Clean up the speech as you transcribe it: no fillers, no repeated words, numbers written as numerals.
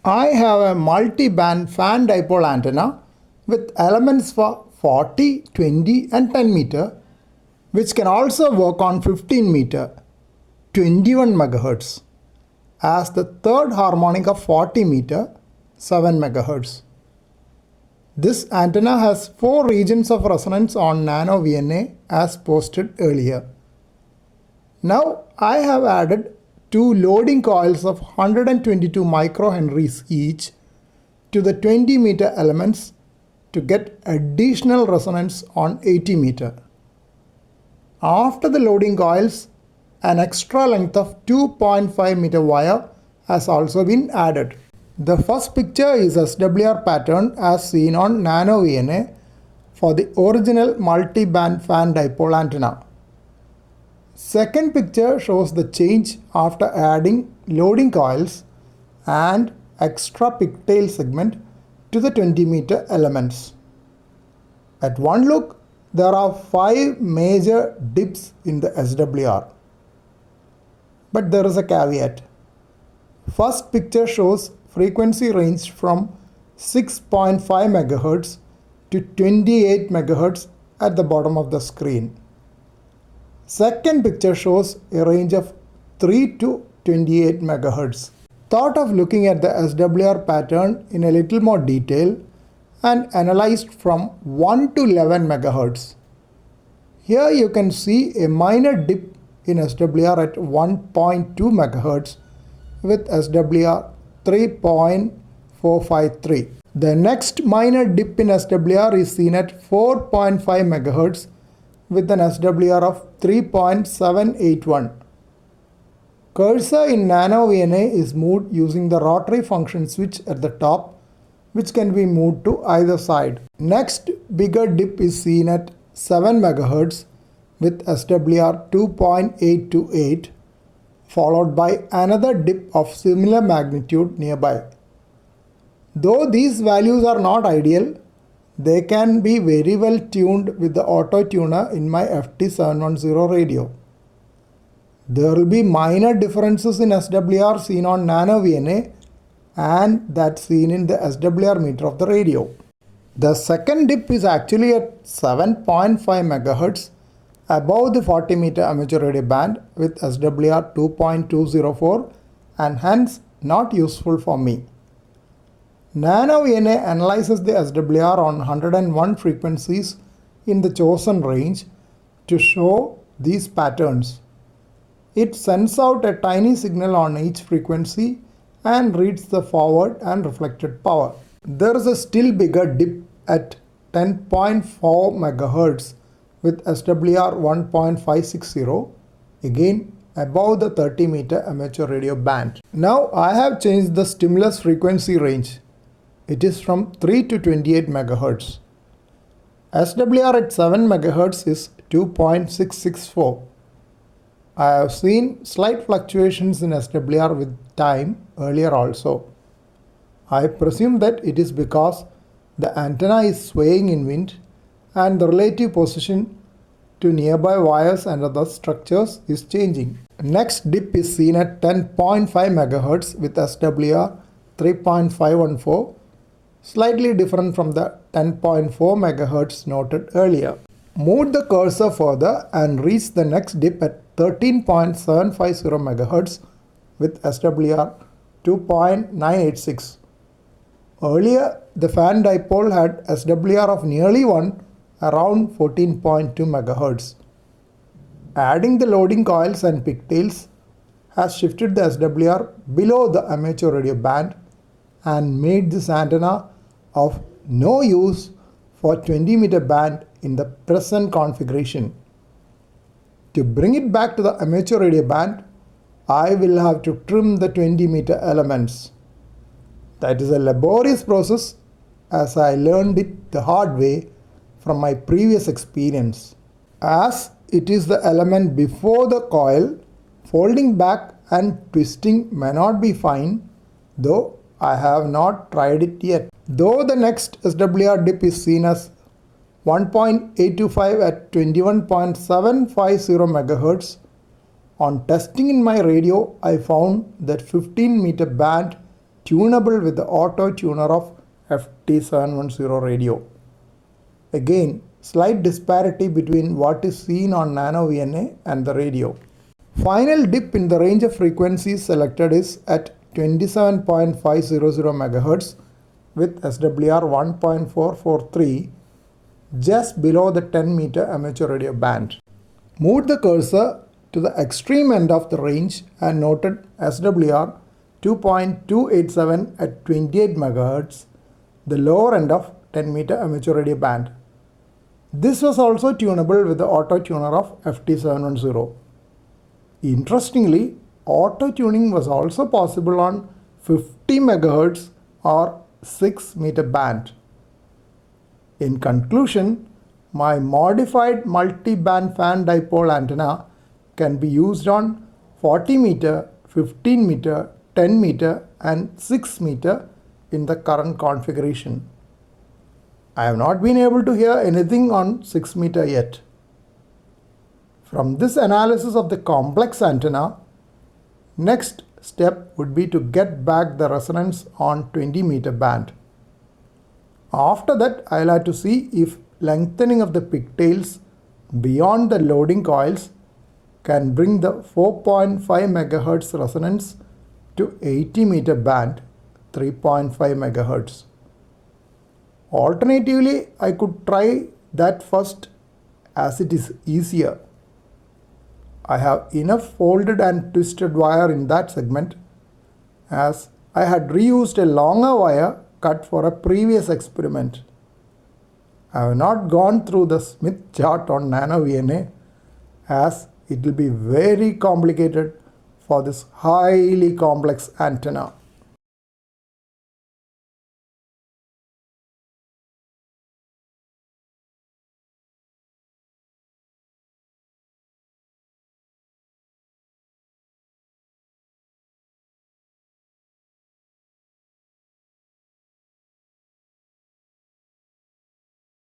I have a multi-band fan dipole antenna with elements for 40, 20 and 10 meter, which can also work on 15 meter, 21 MHz, as the third harmonic of 40 meter, 7 MHz. This antenna has 4 regions of resonance on NanoVNA as posted earlier. Now I have added 2 loading coils of 122 microhenries each to the 20 meter elements to get additional resonance on 80 meter. After the loading coils, an extra length of 2.5 meter wire has also been added. The first picture is SWR pattern as seen on NanoVNA for the original multi-band fan dipole antenna. Second picture shows the change after adding loading coils and extra pigtail segment to the 20 meter elements. At one look, there are 5 major dips in the SWR. But there is a caveat. First picture shows frequency range from 6.5 MHz to 28 MHz at the bottom of the screen. Second picture shows a range of 3 to 28 MHz. Thought of looking at the SWR pattern in a little more detail and analyzed from 1 to 11 MHz. Here you can see a minor dip in SWR at 1.2 MHz with SWR 3.453. The next minor dip in SWR is seen at 4.5 MHz with an SWR of 3.781. Cursor in NanoVNA is moved using the rotary function switch at the top, which can be moved to either side. Next bigger dip is seen at 7 MHz with SWR 2.828, followed by another dip of similar magnitude nearby. Though these values are not ideal, they can be very well tuned with the auto tuner in my FT710 radio. There will be minor differences in SWR seen on NanoVNA and that seen in the SWR meter of the radio. The second dip is actually at 7.5 MHz above the 40 meter amateur radio band with SWR 2.204 and hence not useful for me. NanoVNA analyzes the SWR on 101 frequencies in the chosen range to show these patterns. It sends out a tiny signal on each frequency and reads the forward and reflected power. There is a still bigger dip at 10.4 MHz with SWR 1.560, again above the 30 meter amateur radio band. Now I have changed the stimulus frequency range. It is from 3 to 28 MHz. SWR at 7 MHz is 2.664. I have seen slight fluctuations in SWR with time earlier also. I presume that it is because the antenna is swaying in wind and the relative position to nearby wires and other structures is changing. Next dip is seen at 10.5 MHz with SWR 3.514, slightly different from the 10.4 MHz noted earlier. Move the cursor further and reach the next dip at 13.750 MHz with SWR 2.986. Earlier, the fan dipole had SWR of nearly 1 around 14.2 MHz. Adding the loading coils and pigtails has shifted the SWR below the amateur radio band and made this antenna of no use for 20 meter band in the present configuration. To bring it back to the amateur radio band, I will have to trim the 20 meter elements. That is a laborious process as I learned it the hard way from my previous experience. As it is the element before the coil, folding back and twisting may not be fine, though I have not tried it yet. Though the next SWR dip is seen as 1.825 at 21.750 MHz, on testing in my radio I found that 15 meter band tunable with the auto tuner of FT710 radio. Again, slight disparity between what is seen on NanoVNA and the radio. Final dip in the range of frequencies selected is at 27.500 MHz with SWR 1.443, just below the 10 meter amateur radio band. Move the cursor to the extreme end of the range and noted SWR 2.287 at 28 MHz, the lower end of 10 meter amateur radio band. This was also tunable with the auto tuner of FT710. Interestingly, auto tuning was also possible on 50 MHz or 6 meter band. In conclusion, my modified multi-band fan dipole antenna can be used on 40 meter, 15 meter, 10 meter and 6 meter in the current configuration. I have not been able to hear anything on 6 meter yet. From this analysis of the complex antenna, next step would be to get back the resonance on 20 meter band. After that, I'll have to see if lengthening of the pigtails beyond the loading coils can bring the 4.5 MHz resonance to 80 meter band, 3.5 MHz. Alternatively, I could try that first as it is easier. I have enough folded and twisted wire in that segment, as I had reused a longer wire cut for a previous experiment. I have not gone through the Smith chart on NanoVNA, as it will be very complicated for this highly complex antenna.